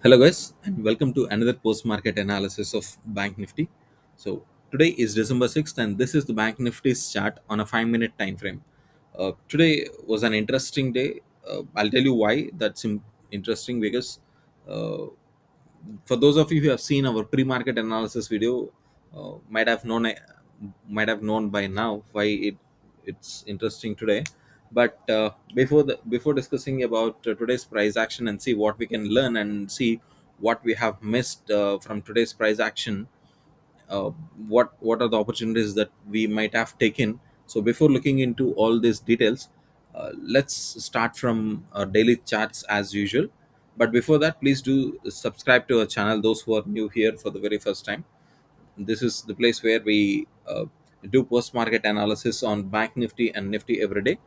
Hello, guys, and welcome to another post-market analysis of Bank Nifty. So today is December 6th, and this is the Bank Nifty's chart on a 5-minute time frame. Today was an interesting day. I'll tell you why that's interesting because uh, for those of you who have seen our pre-market analysis video, might have known by now why it's interesting today. But before discussing about today's price action and see what we can learn and see what we have missed from today's price action, uh, what are the opportunities that we might have taken. So before looking into all these details, let's start from daily charts as usual. But before that, please do subscribe to our channel, those who are new here for the very first time. This is the place where we do post market analysis on Bank Nifty and Nifty every day,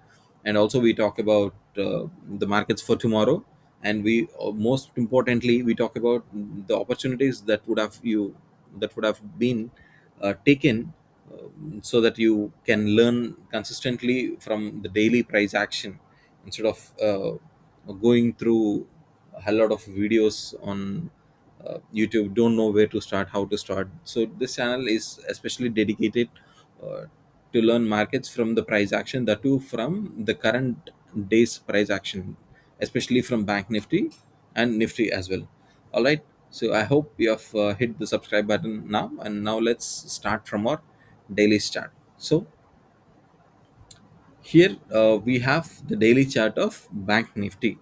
and also we talk about the markets for tomorrow. And we most importantly we talk about the opportunities that would have been taken, so that you can learn consistently from the daily price action instead of going through a lot of videos on YouTube, don't know where to start, how to start. So this channel is especially dedicated uh, to learn markets from the price action, that too from the current day's price action, especially from Bank Nifty and Nifty as well. All right, so I hope you have hit the subscribe button now, and now let's start from our daily chart. So here we have the daily chart of Bank Nifty.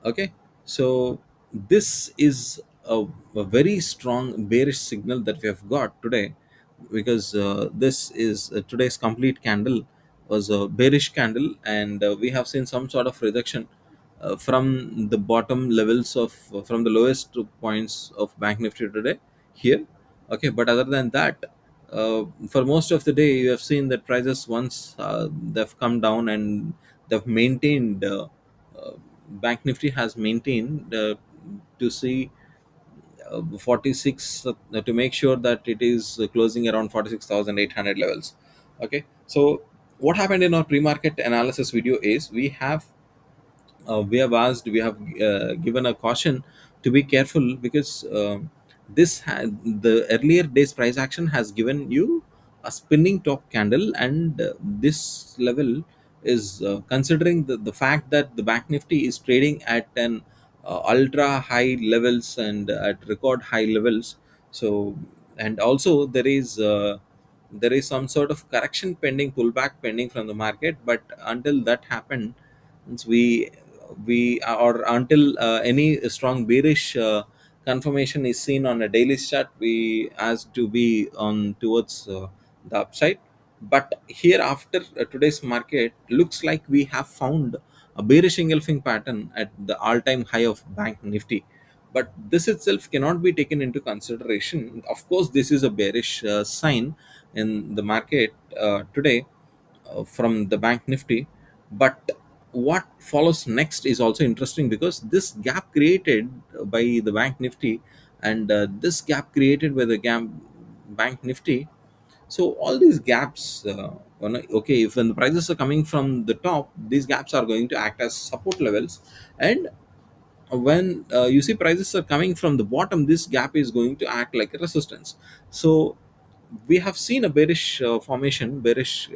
Okay, so this is a very strong bearish signal that we have got today, because this is today's complete candle was a bearish candle, and we have seen some sort of reduction from the bottom levels of from the lowest points of Bank Nifty today here. Okay, but other than that, for most of the day you have seen that prices, once they've come down and they've maintained, uh, Bank Nifty has maintained to see 46, to make sure that it is closing around 46,800 levels. Okay, so what happened in our pre-market analysis video is we have given a caution to be careful, because the earlier day's price action has given you a spinning top candle, and this level is considering the fact that the Bank Nifty is trading at an ultra high levels and at record high levels. So, and also there is some sort of correction pending, pullback pending from the market, but until that happened, means we or until any strong bearish confirmation is seen on a daily chart, we as to be on towards the upside. But here, after today's market, looks like we have found a bearish engulfing pattern at the all-time high of Bank Nifty. But this itself cannot be taken into consideration. Of course, this is a bearish sign in the market today, from the Bank Nifty. But what follows next is also interesting, because this gap created by the Bank Nifty, and this gap created by the Bank Nifty. So all these gaps, okay, if when the prices are coming from the top, these gaps are going to act as support levels, and when you see prices are coming from the bottom, this gap is going to act like a resistance. So we have seen a bearish formation, bearish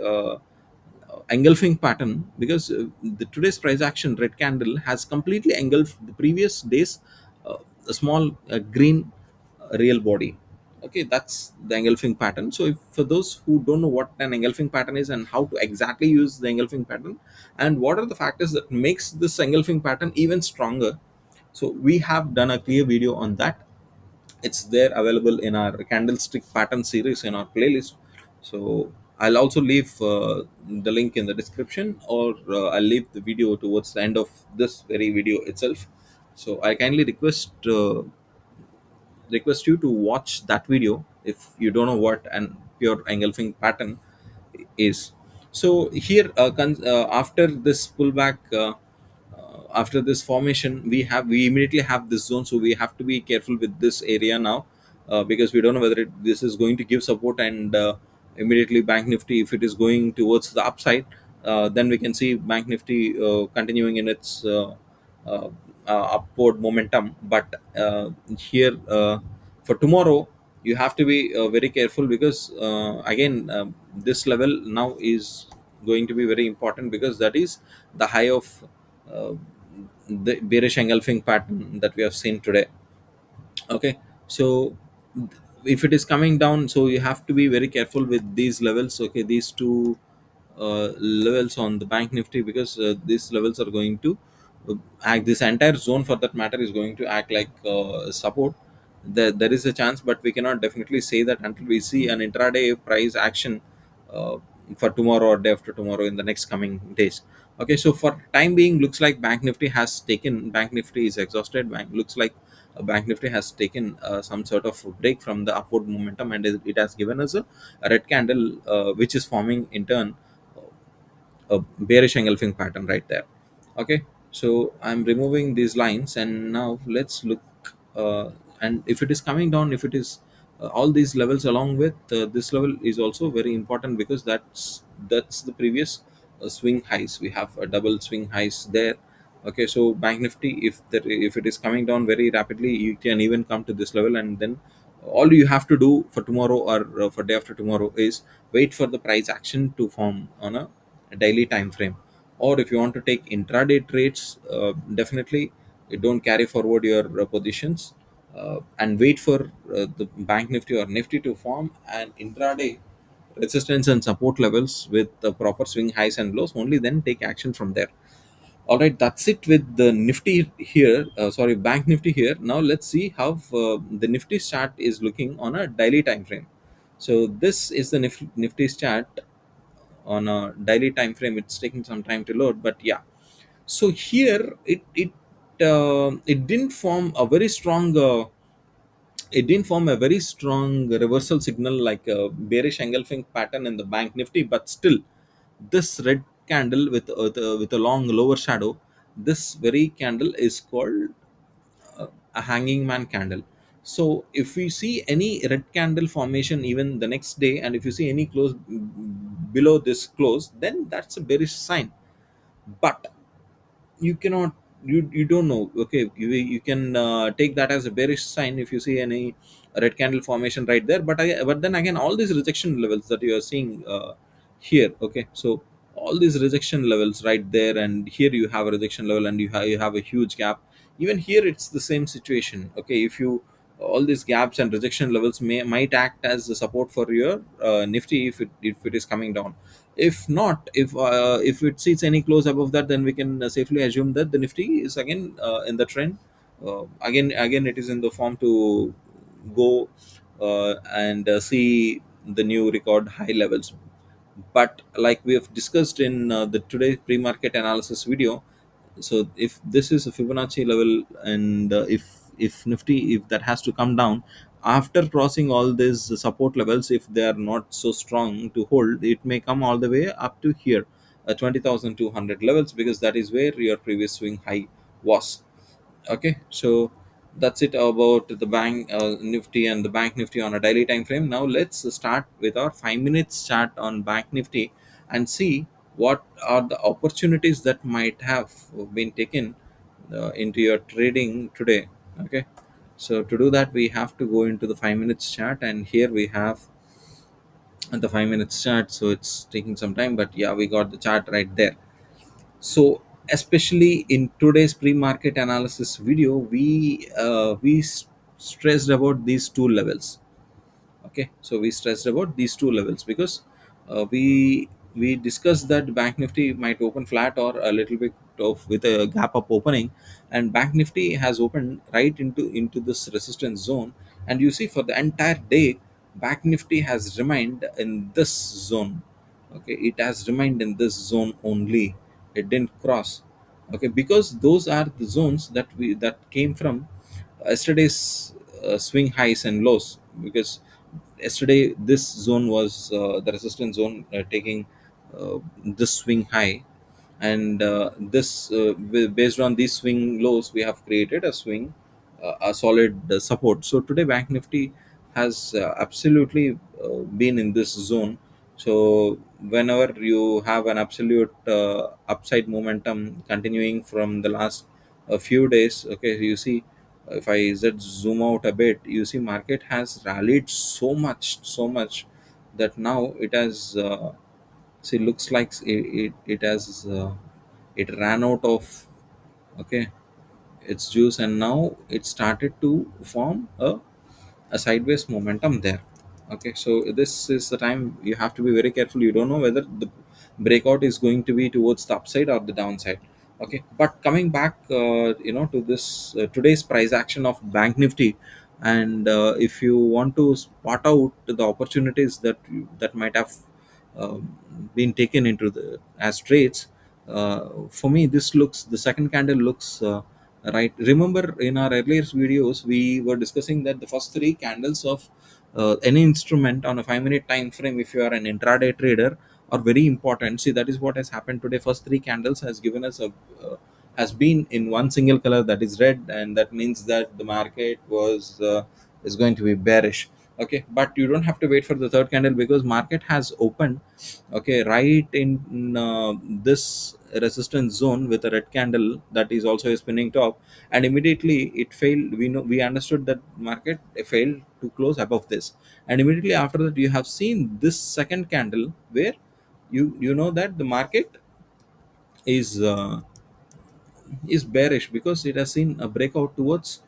engulfing pattern, because the today's price action red candle has completely engulfed the previous days a small green real body. Okay, that's the engulfing pattern. So if for those who don't know what an engulfing pattern is and how to exactly use the engulfing pattern and what are the factors that makes this engulfing pattern even stronger, so we have done a clear video on that. It's there available in our candlestick pattern series in our playlist. So I'll also leave the link in the description, or I'll leave the video towards the end of this very video itself. So I kindly request you to watch that video if you don't know what an pure engulfing pattern is. So here, after this pullback, after this formation, we immediately have this zone, so we have to be careful with this area now, because we don't know whether this is going to give support, and immediately Bank Nifty, if it is going towards the upside, then we can see Bank Nifty continuing in its upward momentum. But here, for tomorrow, you have to be very careful, because again, this level now is going to be very important, because that is the high of uh, the bearish engulfing pattern that we have seen today. Okay, so if it is coming down, so you have to be very careful with these levels. Okay, these two levels on the bank nifty, because these levels are going to act, this entire zone for that matter is going to act like support. There is a chance, but we cannot definitely say that until we see an intraday price action uh, for tomorrow or day after tomorrow in the next coming days. Okay, so for time being, looks like bank nifty is exhausted. Looks like bank nifty has taken some sort of break from the upward momentum, and it has given us a red candle, which is forming in turn a bearish engulfing pattern right there. Okay, so I'm removing these lines, and now let's look. And if it is coming down, if it is all these levels along with this level is also very important, because that's the previous swing highs. We have a double swing highs there. Okay, so bank nifty, if it is coming down very rapidly, you can even come to this level, and then all you have to do for tomorrow or for day after tomorrow is wait for the price action to form on a daily time frame. Or if you want to take intraday trades, definitely you don't carry forward your positions, and wait for the bank nifty or nifty to form an intraday resistance and support levels with the proper swing highs and lows. Only then take action from there. All right, that's it with the nifty here, sorry, bank nifty here. Now let's see how the nifty chart is looking on a daily time frame. So this is the nifty chart on a daily time frame. It's taking some time to load, but yeah. So here it didn't form a very strong reversal signal like a bearish engulfing pattern in the bank nifty, but still this red candle with a long lower shadow, this very candle is called a hanging man candle. So if we see any red candle formation even the next day, and if you see any close below this close, then that's a bearish sign. But you cannot, you don't know. Okay, you can take that as a bearish sign if you see any red candle formation right there. But then again, all these rejection levels that you are seeing here. Okay, so all these rejection levels right there, and here you have a rejection level, and you have a huge gap. Even here it's the same situation. Okay, if you all these gaps and rejection levels might act as a support for your nifty if it is coming down. If not, if it sees any close above that, then we can safely assume that the nifty is again in the trend. Again it is in the form to go and see the new record high levels. But like we have discussed in the today pre-market analysis video, so if this is a Fibonacci level, and if nifty, if that has to come down after crossing all these support levels, if they are not so strong to hold, it may come all the way up to here, 20,200 levels, because that is where your previous swing high was. Okay, so that's it about the bank nifty and the bank nifty on a daily time frame. Now let's start with our 5 minutes chart on bank nifty and see what are the opportunities that might have been taken into your trading today. Okay, so to do that, we have to go into the 5 minutes chart, and here we have the 5 minutes chart. So it's taking some time, but yeah, we got the chart right there. So especially in today's pre-market analysis video, we stressed about these two levels. Okay, so we stressed about these two levels because we discussed that bank nifty might open flat or a little bit of with a gap up opening, and bank nifty has opened right into this resistance zone. And you see, for the entire day, bank nifty has remained in this zone. Okay, it has remained in this zone only. It didn't cross. Okay, because those are the zones that came from yesterday's swing highs and lows. Because yesterday this zone was the resistance zone, taking this swing high, and based on these swing lows, we have created a swing, a solid support. So today bank nifty has absolutely been in this zone. So whenever you have an absolute upside momentum continuing from the last a few days, okay, you see, if I just zoom out a bit, you see market has rallied so much that now it has see, looks like it has it ran out of, okay, its juice, and now it started to form a sideways momentum there. Okay, so this is the time you have to be very careful. You don't know whether the breakout is going to be towards the upside or the downside. Okay, but coming back to this today's price action of bank nifty, and if you want to spot out the opportunities that might have been taken into the as trades, for me this looks, the second candle looks right. Remember, in our earlier videos we were discussing that the first three candles of any instrument on a 5 minute time frame, if you are an intraday trader, are very important. See, that is what has happened today. First three candles has given us a has been in one single color, that is red, and that means that the market was is going to be bearish. Okay, but you don't have to wait for the third candle, because market has opened, okay, right in this resistance zone with a red candle that is also a spinning top, and immediately it failed. We understood that market failed to close above this, and immediately after that you have seen this second candle where you know that the market is is bearish, because it has seen a breakout towards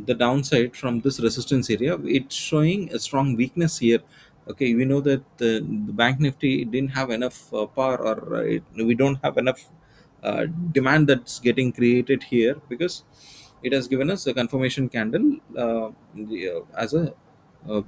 the downside from this resistance area. It's showing a strong weakness here. Okay, we know that the bank nifty didn't have enough power, or we don't have enough demand that's getting created here, because it has given us a confirmation candle as a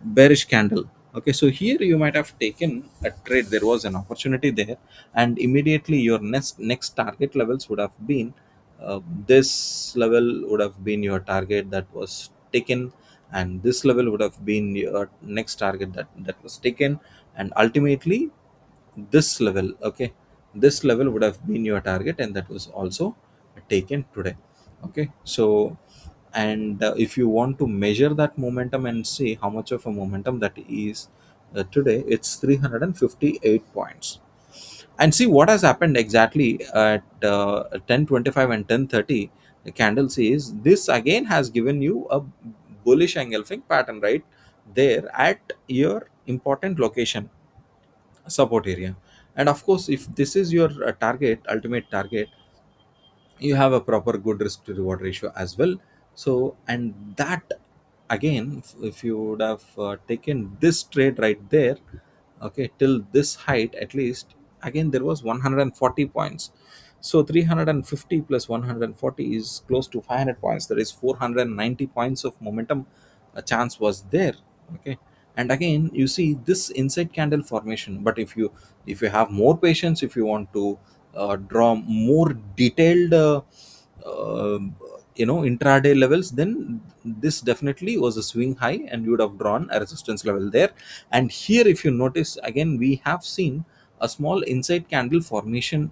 bearish candle. Okay, so here you might have taken a trade. There was an opportunity there, and immediately your next target levels would have been uh, this level would have been your target that was taken, and this level would have been your next target that was taken, and ultimately this level, okay, this level would have been your target, and that was also taken today. Okay, so, and if you want to measure that momentum and see how much of a momentum that is today, it's 358 points. And see what has happened exactly at 10:25 and 10:30. The candle says this again has given you a bullish engulfing pattern right there at your important location, support area. And of course, if this is your target, ultimate target, you have a proper good risk to reward ratio as well. So, and that again, if you would have taken this trade right there, okay, till this height at least, again there was 140 points. So 350 plus 140 is close to 500 points. There is 490 points of momentum. A chance was there. Okay, and again you see this inside candle formation. But if you have more patience, if you want to draw more detailed uh, intraday levels, then this definitely was a swing high, and you would have drawn a resistance level there. And here, if you notice, again we have seen a small inside candle formation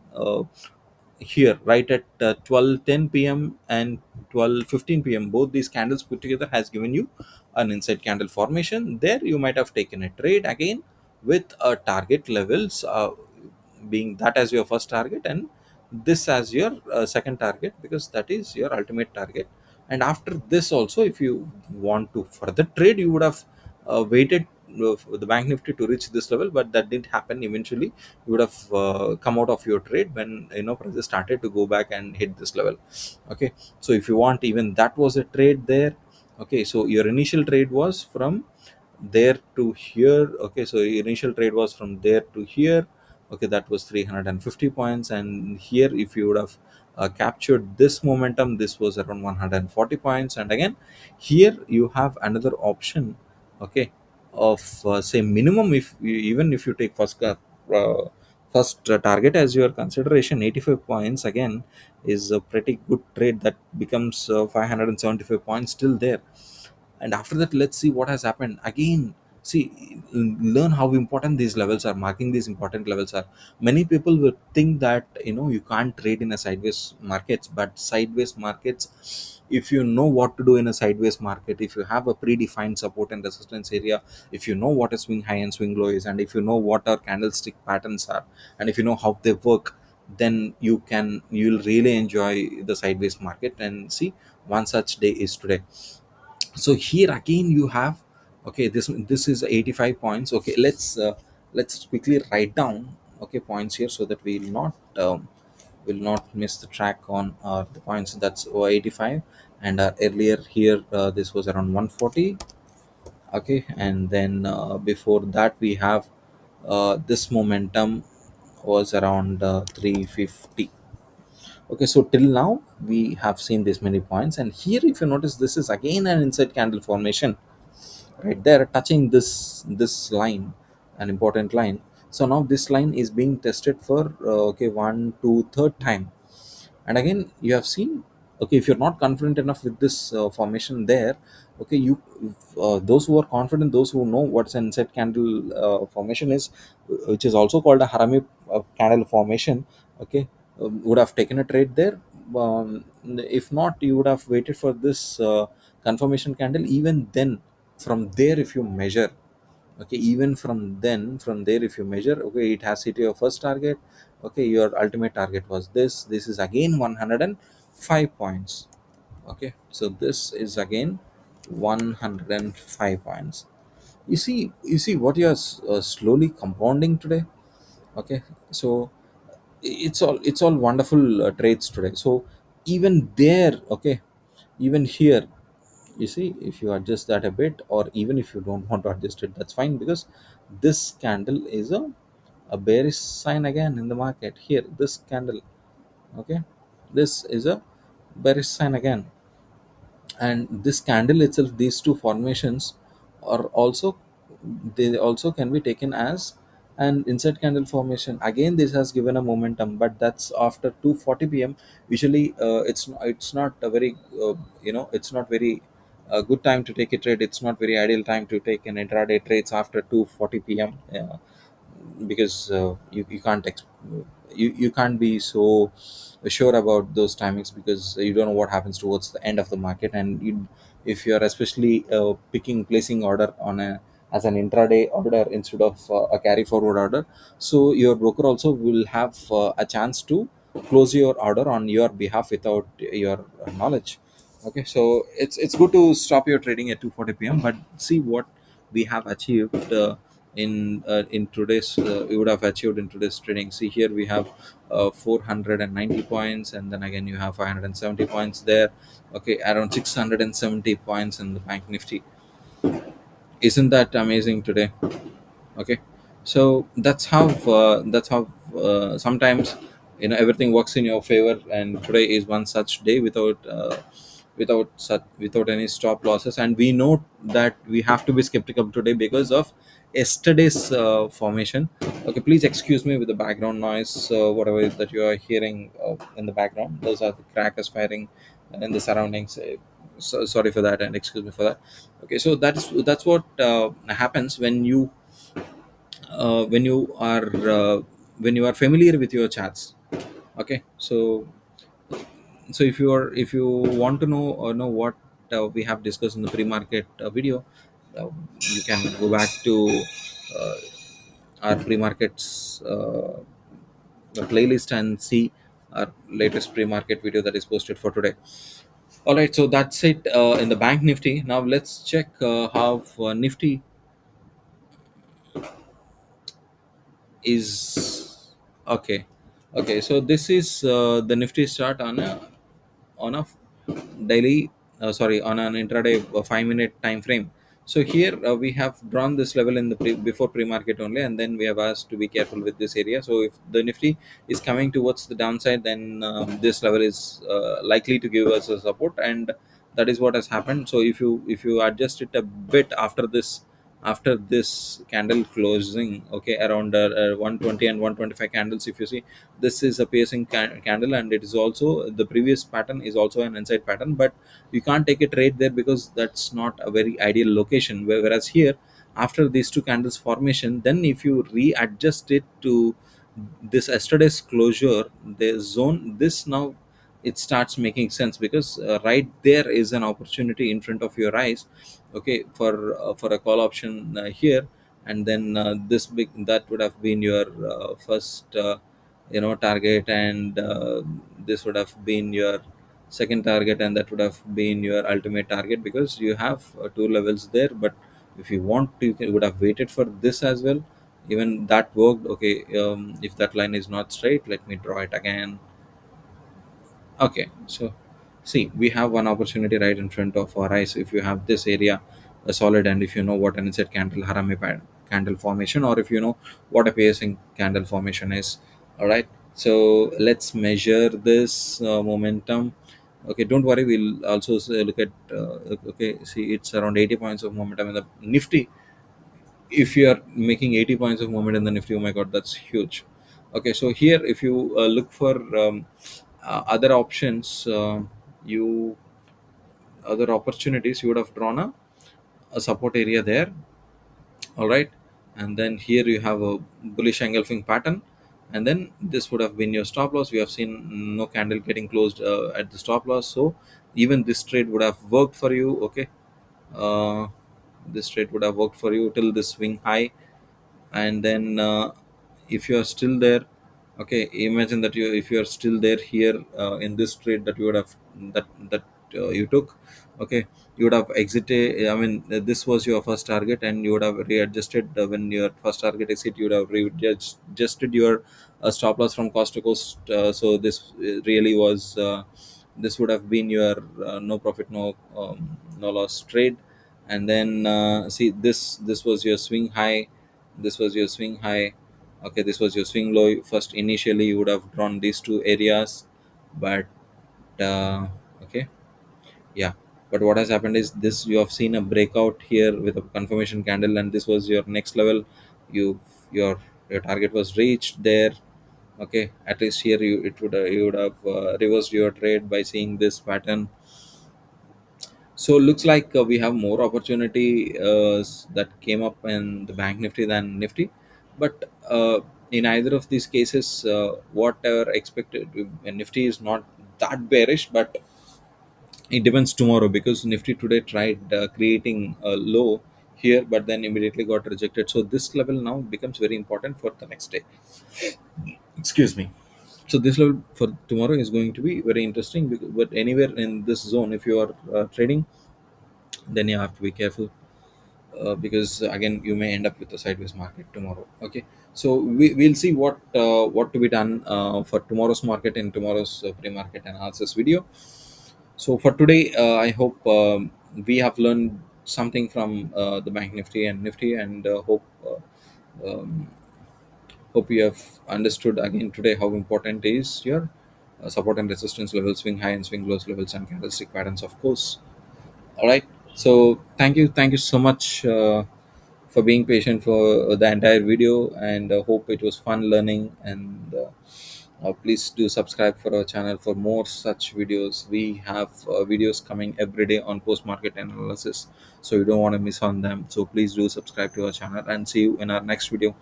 here right at 12:10 p.m. and 12:15 p.m. Both these candles put together has given you an inside candle formation. There you might have taken a trade again with a target levels being that as your first target, and this as your second target, because that is your ultimate target. And after this also, if you want to further trade, you would have waited for the bank nifty to reach this level, but that didn't happen. Eventually you would have come out of your trade when prices started to go back and hit this level. Okay, so if you want, even that was a trade there. Okay, so your initial trade was from there to here. Okay, so your initial trade was from there to here. Okay, that was 350 points. And here, if you would have captured this momentum, this was around 140 points. And again, here you have another option, okay, of say minimum, if you, even if you take first target as your consideration, 85 points again is a pretty good trade. That becomes 575 points still there. And after that, let's see what has happened again. See, learn how important these levels are, marking these important levels are. Many people will think that you can't trade in a sideways markets, but sideways markets, if you know what to do in a sideways market, if you have a predefined support and resistance area, if you know what a swing high and swing low is, and if you know what our candlestick patterns are, and if you know how they work, then you'll really enjoy the sideways market. And see, one such day is today. So here again you have, okay, this is 85 points. Okay, let's quickly write down, okay, points here, so that will not miss the track on the points. That's 85. And earlier here, this was around 140. Okay, and then before that we have this momentum was around 350. Okay, so till now we have seen this many points, and here if you notice, this is again an inside candle formation right there, touching this line, an important line. So now this line is being tested for okay, one, two, third time. And again you have seen, okay, if you're not confident enough with this formation there, okay, you those who are confident, those who know what's an inside candle formation is, which is also called a harami candle formation, okay, would have taken a trade there. If not, you would have waited for this confirmation candle. Even then, from there if you measure, okay, even from there if you measure, okay, it has hit your first target. Okay, your ultimate target was this is again 105 points. Okay, so this is again 105 points. You see what you are slowly compounding today. Okay, so it's all wonderful trades today. So even there, okay, even here, you see, if you adjust that a bit, or even if you don't want to adjust it, that's fine, because this candle is a bearish sign again in the market. Here, this candle, okay, this is a bearish sign again. And this candle itself, these two formations are also, they also can be taken as an inside candle formation. Again, this has given a momentum, but that's after 2:40 p.m. Usually it's not a very it's not very good time to take a trade. It's not very ideal time to take an intraday trades after 2:40 p.m. Because you can't you can't be so sure about those timings, because you don't know what happens towards the end of the market. And if you are especially placing order on a as an intraday order instead of a carry forward order, so your broker also will have a chance to close your order on your behalf without your knowledge. Okay, so it's good to stop your trading at 2:40 p.m. But see what we have achieved in today's we would have achieved in today's trading. See, here we have 490 points, and then again you have 570 points there. Okay, around 670 points in the bank nifty. Isn't that amazing today? Okay, so that's how sometimes everything works in your favor. And today is one such day without any stop losses. And we know that we have to be skeptical today because of yesterday's formation. Okay, please excuse me with the background noise, whatever that you are hearing in the background. Those are the crackers firing in the surroundings. So sorry for that, and excuse me for that. Okay, so that's what happens when you are familiar with your charts. Okay, so if you want to know or know what we have discussed in the pre-market video, uh, you can go back to uh, our pre-markets playlist and see our latest pre-market video that is posted for today. All right, so that's it in the bank nifty. Now let's check how nifty is. Okay, okay, so this is the nifty chart on a daily sorry, on an intraday 5 minute time frame. So here we have drawn this level in the before pre-market only, and then we have asked to be careful with this area. So if the nifty is coming towards the downside, then this level is likely to give us a support, and that is what has happened. So if you adjust it a bit after this candle closing, okay, around 120 and 125 candles, if you see, this is a piercing candle, and it is also the previous pattern is also an inside pattern. But you can't take a trade there because that's not a very ideal location. Whereas here, after these two candles formation, then if you readjust it to this yesterday's closure, the zone, this now it starts making sense, because right there is an opportunity in front of your eyes. Okay, for a call option here. And then this big, that would have been your first target, and this would have been your second target, and that would have been your ultimate target, because you have two levels there. But if you want to, would have waited for this as well. Even that worked. Okay, if that line is not straight, let me draw it again. Okay, so see, we have one opportunity right in front of our eyes. If you have this area a solid, and if you know what an inside candle harami candle formation, or if you know what a piercing candle formation is. All right, so let's measure this momentum. Okay, don't worry, we'll also look at okay, see, it's around 80 points of momentum in the Nifty. If you are making 80 points of movement in the Nifty, oh my god, that's huge. Okay, so here if you look for other options, you other opportunities, you would have drawn a support area there. All right, and then here you have a bullish engulfing pattern, and then this would have been your stop loss. We have seen no candle getting closed at the stop loss, so even this trade would have worked for you. Okay, uh, this trade would have worked for you till this swing high. And then if you are still there, okay, imagine that you, if you are still there here in this trade that you would have, that you took, okay, you would have exited. I mean, this was your first target, and you would have readjusted when your first target is hit. You would have readjusted your stop loss from cost to cost. So this really was this would have been your no profit, no loss trade. And then see, this was your swing high, this was your swing high, okay, this was your swing low. First, initially you would have drawn these two areas, but okay, yeah, but what has happened is this, you have seen a breakout here with a confirmation candle, and this was your next level. you your target was reached there. Okay, at least here you would have reversed your trade by seeing this pattern. So looks like we have more opportunity that came up in the bank Nifty than Nifty, but in either of these cases, whatever expected, Nifty is not that bearish, but it depends tomorrow, because Nifty today tried creating a low here, but then immediately got rejected. So this level now becomes very important for the next day. Excuse me. So this level for tomorrow is going to be very interesting, but anywhere in this zone, if you are trading, then you have to be careful, because again you may end up with a sideways market tomorrow. Okay, so we'll see what to be done for tomorrow's market in tomorrow's pre-market analysis video. So for today, I hope we have learned something from the bank Nifty and Nifty, and um, hope you have understood again today how important is your support and resistance levels, swing high and swing lows levels, and candlestick patterns, of course. All right, so thank you so much for being patient for the entire video, and hope it was fun learning. And please do subscribe for our channel for more such videos. We have videos coming every day on post market analysis, so you don't want to miss on them. So please do subscribe to our channel, and see you in our next video.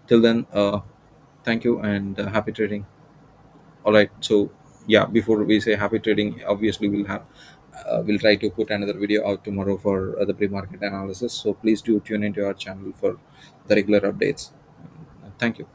Till then, thank you, and happy trading. All right, so yeah, before we say happy trading, obviously we'll try to put another video out tomorrow for the pre-market analysis. So please do tune into our channel for the regular updates. Thank you.